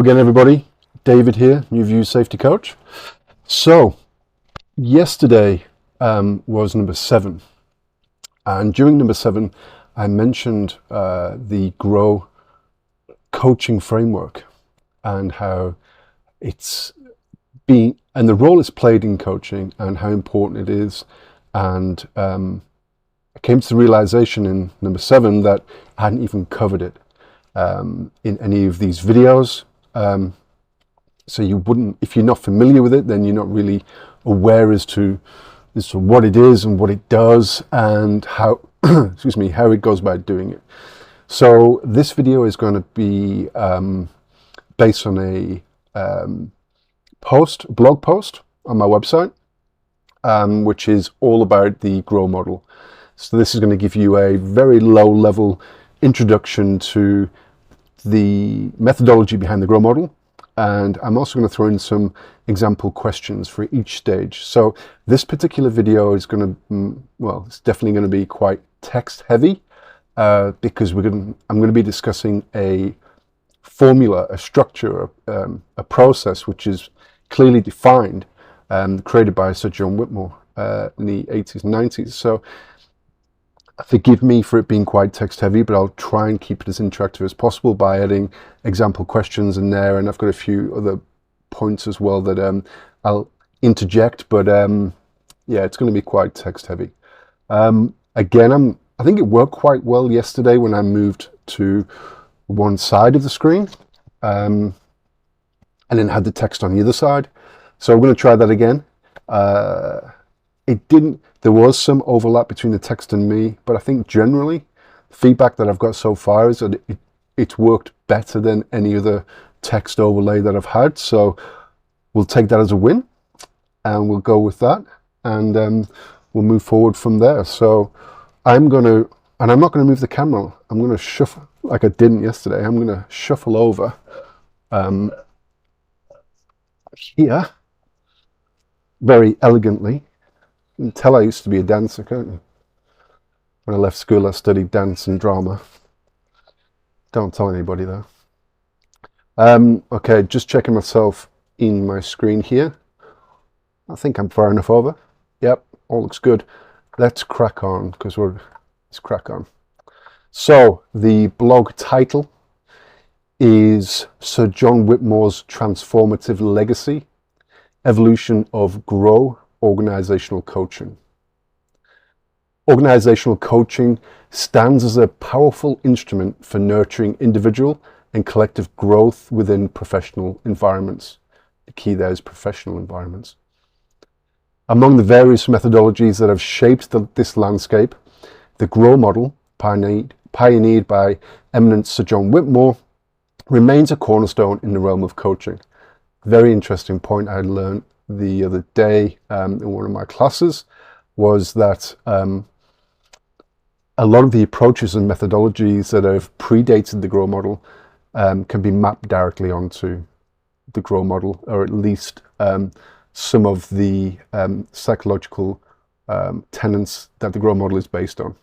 again, everybody. David here, New View Safety Coach. So, yesterday was number 7. And during number 7, I mentioned the GROW coaching framework and how it's been, and the role it's played in coaching and how important it is. And I came to the realization in number 7 that I hadn't even covered it in any of these videos. So you wouldn't, if you're not familiar with it, then you're not really aware as to what it is and what it does and how, excuse me, how it goes about doing it. So this video is going to be based on a blog post on my website, which is all about the GROW model. So this is going to give you a very low level introduction to the methodology behind the GROW model. And I'm also going to throw in some example questions for each stage. So this particular video is going to, well, it's definitely going to be quite text heavy because I'm going to be discussing a formula, a structure, a process which is clearly defined, created by Sir John Whitmore in the 80s and 90s. So forgive me for it being quite text heavy, but I'll try and keep it as interactive as possible by adding example questions in there. And I've got a few other points as well that I'll interject, but yeah, it's going to be quite text heavy. Again, I think it worked quite well yesterday when I moved to one side of the screen and then had the text on the other side. So I'm going to try that again. There was some overlap between the text and me, but I think generally feedback that I've got so far is that it's worked better than any other text overlay that I've had. So we'll take that as a win and we'll go with that, and we'll move forward from there. So I'm not going to move the camera. I'm going to shuffle like I didn't yesterday. I'm going to shuffle over here very elegantly. You can tell I used to be a dancer, can't you? When I left school, I studied dance and drama. Don't tell anybody though. Okay, just checking myself in my screen here. I think I'm far enough over. Yep, all looks good. Let's crack on, because let's crack on. So the blog title is Sir John Whitmore's Transformative Legacy, Evolution of GROW Organisational Coaching. Organisational coaching stands as a powerful instrument for nurturing individual and collective growth within professional environments. The key there is professional environments. Among the various methodologies that have shaped this landscape, the GROW model, pioneered by eminent Sir John Whitmore, remains a cornerstone in the realm of coaching. Very interesting point I learned the other day in one of my classes was that a lot of the approaches and methodologies that have predated the GROW model can be mapped directly onto the GROW model, or at least some of the psychological tenets that the GROW model is based on,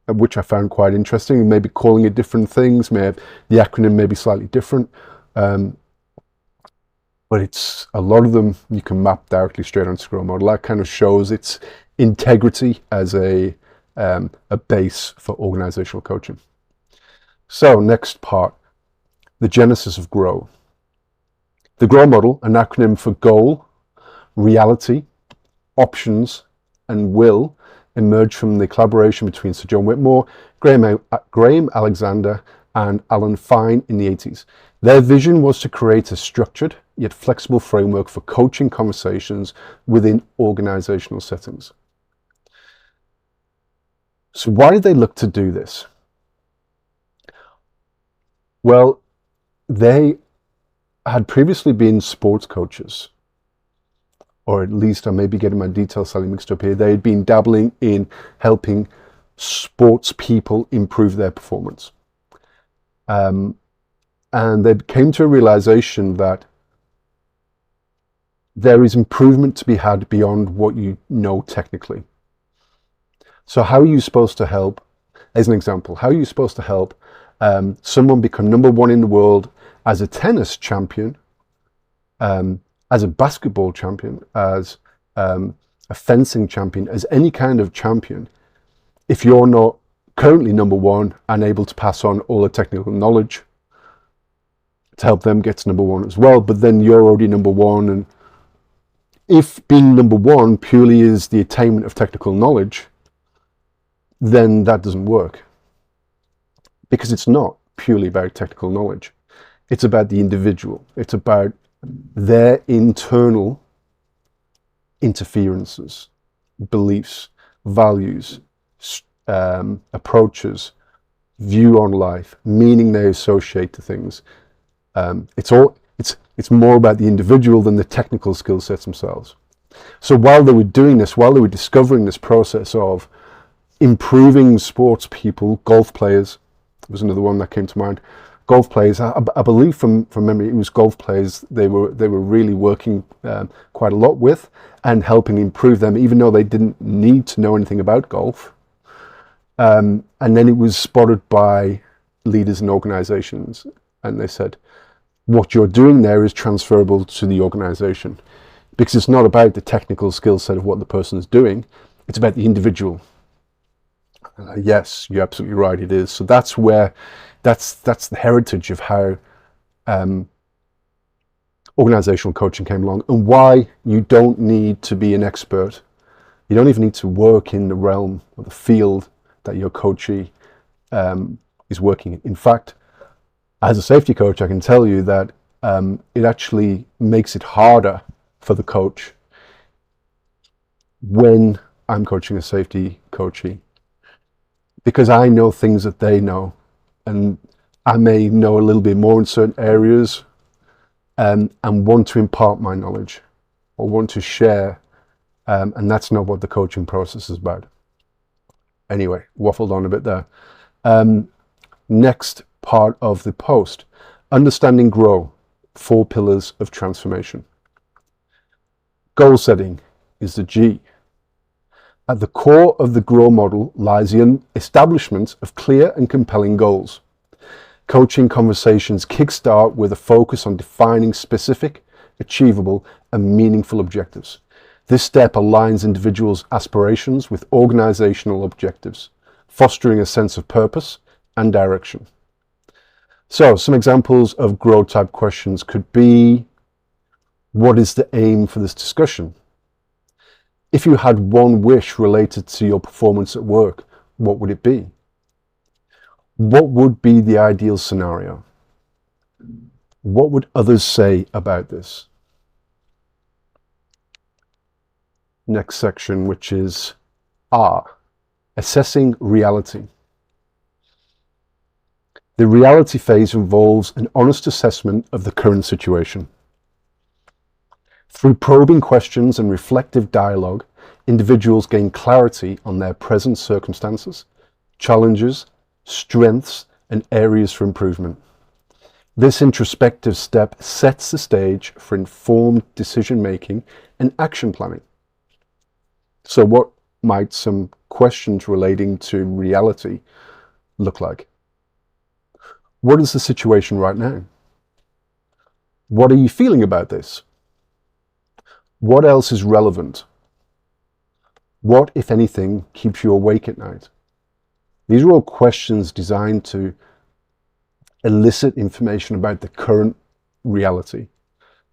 which I found quite interesting. Maybe calling it different things, the acronym may be slightly different, but it's a lot of them you can map directly straight onto the GROW model. That kind of shows its integrity as a base for organizational coaching. So next part, the genesis of GROW. The GROW model, an acronym for goal, reality, options, and will, emerged from the collaboration between Sir John Whitmore, Graham Alexander, and Alan Fine in the 80s. Their vision was to create a structured yet flexible framework for coaching conversations within organizational settings. So why did they look to do this? Well, they had previously been sports coaches, or at least I may be getting my details slightly mixed up here. They had been dabbling in helping sports people improve their performance. And they came to a realization that there is improvement to be had beyond what you know technically. So how are you supposed to help, as an example, how are you supposed to help Someone become number one in the world as a tennis champion, as a basketball champion, as a fencing champion, as any kind of champion, if you're not currently number one and able to pass on all the technical knowledge to help them get to number one as well, but then you're already number one. And if being number one purely is the attainment of technical knowledge, then that doesn't work, because it's not purely about technical knowledge. It's about the individual. It's about their internal interferences, beliefs, values, approaches, view on life, meaning they associate to things. It's more about the individual than the technical skill sets themselves. So while they were doing this, while they were discovering this process of improving sports people, golf players was another one that came to mind. Golf players, I believe from memory, it was golf players they were really working quite a lot with and helping improve them, even though they didn't need to know anything about golf. And then it was spotted by leaders and organizations, and they said, what you're doing there is transferable to the organization, because it's not about the technical skill set of what the person is doing, it's about the individual. Yes, you're absolutely right, it is. So that's where, that's the heritage of how organizational coaching came along, and why you don't need to be an expert. You don't even need to work in the realm or the field that your coachee is working in. In fact, as a safety coach, I can tell you that it actually makes it harder for the coach when I'm coaching a safety coachee, because I know things that they know, and I may know a little bit more in certain areas, and want to impart my knowledge or want to share, and that's not what the coaching process is about. Anyway, waffled on a bit there. Next part of the post, understanding grow, 4 pillars of transformation. Goal setting is the G. At the core of the GROW model lies the establishment of clear and compelling goals. Coaching conversations kickstart with a focus on defining specific, achievable, and meaningful objectives. This step aligns individuals' aspirations with organizational objectives, fostering a sense of purpose and direction. So, some examples of GROW type questions could be, what is the aim for this discussion? If you had one wish related to your performance at work, what would it be? What would be the ideal scenario? What would others say about this? Next section, which is R, assessing reality. The reality phase involves an honest assessment of the current situation. Through probing questions and reflective dialogue, individuals gain clarity on their present circumstances, challenges, strengths, and areas for improvement. This introspective step sets the stage for informed decision-making and action planning. So what might some questions relating to reality look like? What is the situation right now? What are you feeling about this? What else is relevant? What, if anything, keeps you awake at night? These are all questions designed to elicit information about the current reality.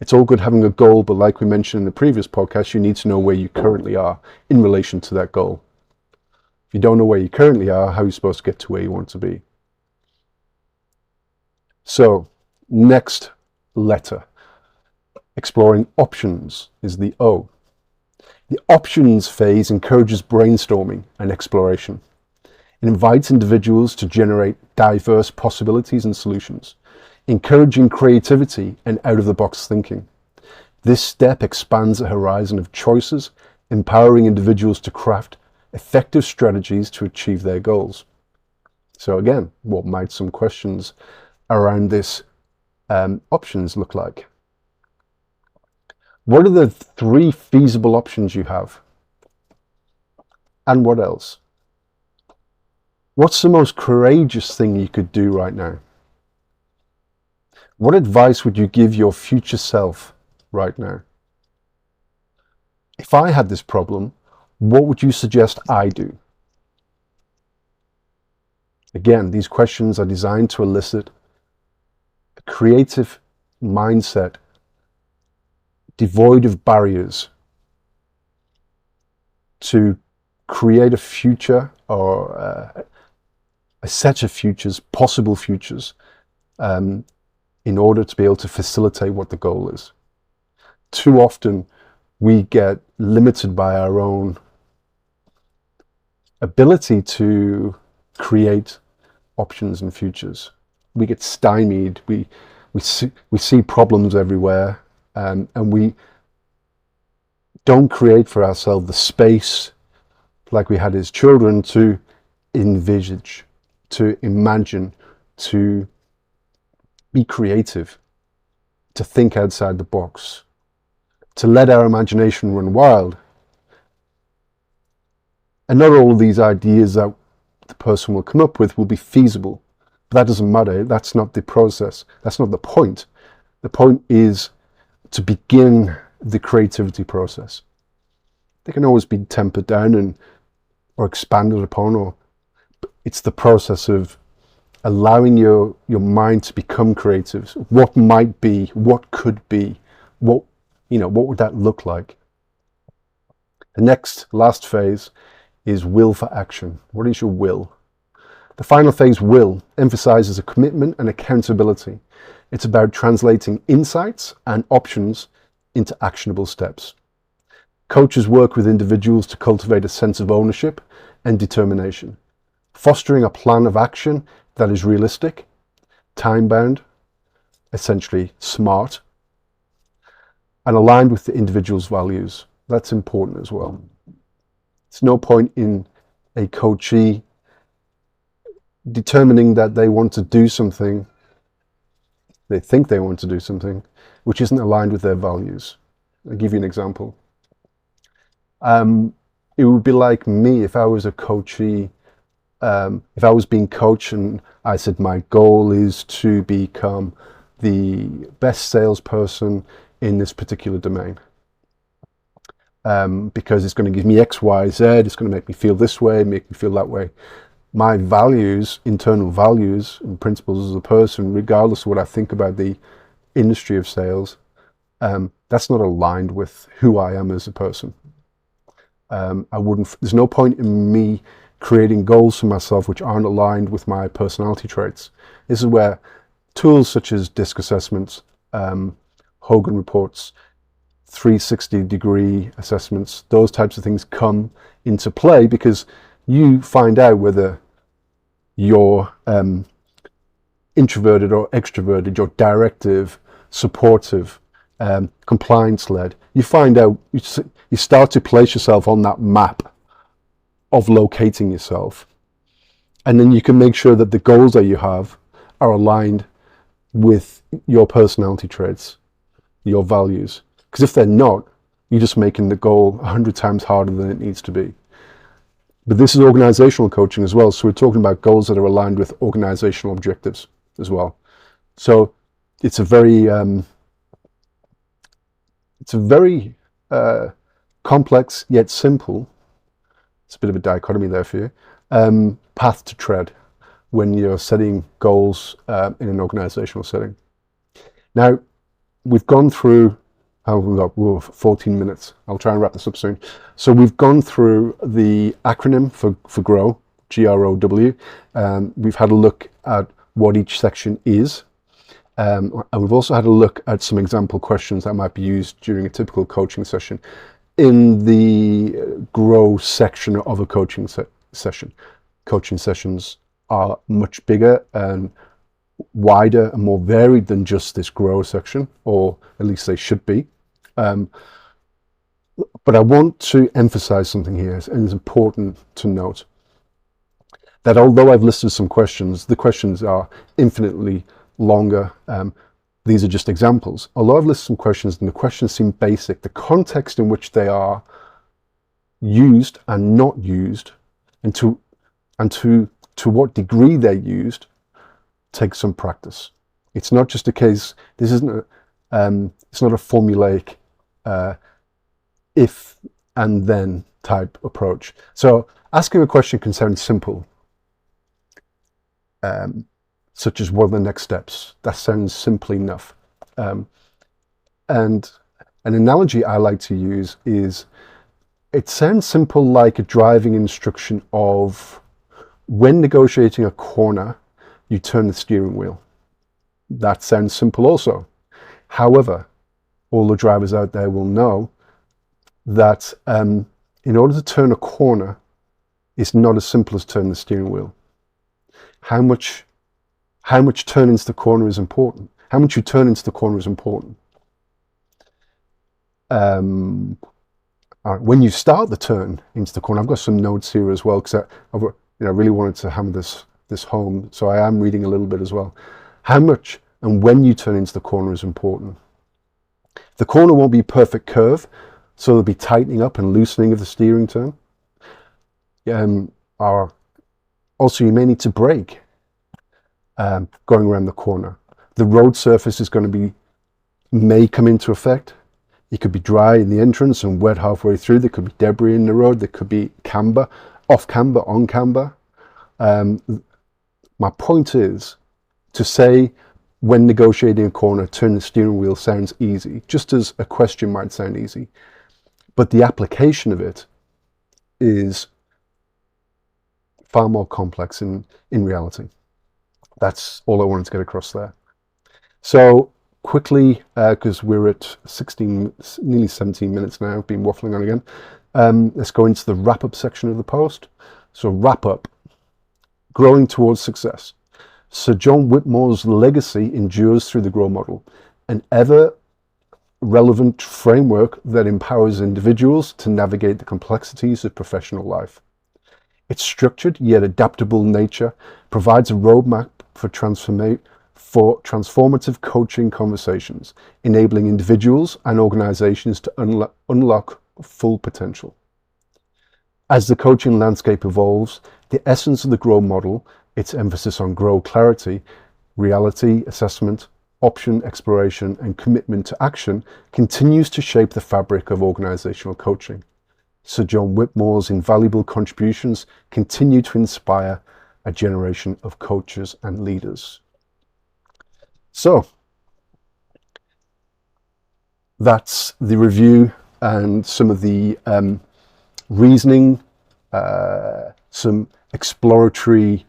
It's all good having a goal, but like we mentioned in the previous podcast, you need to know where you currently are in relation to that goal. If you don't know where you currently are, how are you supposed to get to where you want to be? So, next letter, exploring options, is the O. The options phase encourages brainstorming and exploration. It invites individuals to generate diverse possibilities and solutions, encouraging creativity and out-of-the-box thinking. This step expands the horizon of choices, empowering individuals to craft effective strategies to achieve their goals. So again, what might some questions around this options look like? What are the 3 feasible options you have? And what else? What's the most courageous thing you could do right now? What advice would you give your future self right now? If I had this problem, what would you suggest I do? Again, these questions are designed to elicit a creative mindset devoid of barriers to create a future or a set of futures, possible futures, in order to be able to facilitate what the goal is. Too often we get limited by our own ability to create options and futures. We get stymied, we see problems everywhere, and we don't create for ourselves the space like we had as children to envisage, to imagine, to be creative, to think outside the box, to let our imagination run wild. And not all of these ideas that the person will come up with will be feasible. But that doesn't matter. That's not the process. That's not the point. The point is to begin the creativity process. They can always be tempered down or expanded upon, or it's the process of allowing your mind to become creative. What might be, what could be, what would that look like? The last phase is will for action. What is your will? The final phase, will, emphasizes a commitment and accountability. It's about translating insights and options into actionable steps. Coaches work with individuals to cultivate a sense of ownership and determination, fostering a plan of action that is realistic, time-bound, essentially smart, and aligned with the individual's values. That's important as well. It's no point in a coachee determining that they want to do something, they think they want to do something, which isn't aligned with their values. I'll give you an example. It would be like me if I was a coachee, if I was being coached and I said my goal is to become the best salesperson in this particular domain. Because it's going to give me X, Y, Z, it's going to make me feel this way, make me feel that way. My values, internal values and principles as a person, regardless of what I think about the industry of sales, that's not aligned with who I am as a person. There's no point in me creating goals for myself which aren't aligned with my personality traits. This is where tools such as DISC assessments, Hogan reports, 360-degree assessments, those types of things come into play, because you find out whether you're introverted or extroverted, you're directive, supportive, compliance-led. You find out, you start to place yourself on that map of locating yourself, and then you can make sure that the goals that you have are aligned with your personality traits, your values. Because if they're not, you're just making the goal 100 times harder than it needs to be. But this is organizational coaching as well, so we're talking about goals that are aligned with organizational objectives as well. So it's a very complex yet simple, it's a bit of a dichotomy there for you, path to tread when you're setting goals in an organizational setting. Now, we've gone through, we've got 14 minutes. I'll try and wrap this up soon. So we've gone through the acronym for GROW, G-R-O-W. We've had a look at what each section is. And we've also had a look at some example questions that might be used during a typical coaching session in the GROW section of a coaching session. Coaching sessions are much bigger and wider and more varied than just this GROW section, or at least they should be. But I want to emphasize something here, and it's important to note that although I've listed some questions, the questions are infinitely longer. These are just examples. Although I've listed some questions and the questions seem basic, the context in which they are used and not used, and to to what degree they're used takes some practice. It's not just a case, this isn't it's not a formulaic if and then type approach. So asking a question can sound simple, such as what are the next steps? That sounds simple enough. And an analogy I like to use is, it sounds simple like a driving instruction of, when negotiating a corner, you turn the steering wheel. That sounds simple also. However, all the drivers out there will know that in order to turn a corner, it's not as simple as turning the steering wheel. How much turn into the corner is important. How much you turn into the corner is important. All right, when you start the turn into the corner, I've got some notes here as well, because I really wanted to hammer this home, so I am reading a little bit as well. How much and when you turn into the corner is important. The corner won't be a perfect curve, so there'll be tightening up and loosening of the steering turn. Also, you may need to brake going around the corner. The road surface is going to may come into effect. It could be dry in the entrance and wet halfway through. There could be debris in the road. There could be camber, off camber, on camber. My point is to say, when negotiating a corner, turn the steering wheel sounds easy, just as a question might sound easy. But the application of it is far more complex in reality. That's all I wanted to get across there. So quickly, because we're at 16, nearly 17 minutes now, I've been waffling on again. Let's go into the wrap-up section of the post. So wrap up, growing towards success. Sir John Whitmore's legacy endures through the GROW model, an ever relevant framework that empowers individuals to navigate the complexities of professional life. Its structured yet adaptable nature provides a roadmap for transformative coaching conversations, enabling individuals and organizations to unlock full potential. As the coaching landscape evolves, the essence of the GROW model, its emphasis on GROW clarity, reality assessment, option exploration, and commitment to action, continues to shape the fabric of organizational coaching. Sir John Whitmore's invaluable contributions continue to inspire a generation of coaches and leaders. So that's the review and some of the reasoning, some exploratory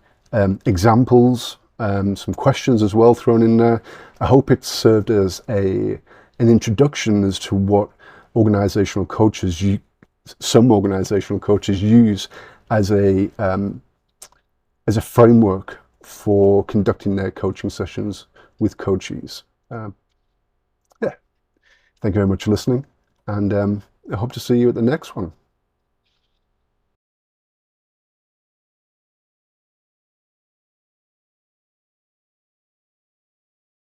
examples, some questions as well thrown in there. I hope it served as an introduction as to what organizational coaches, some organizational coaches use as a framework for conducting their coaching sessions with coachees. Yeah, thank you very much for listening, and I hope to see you at the next one.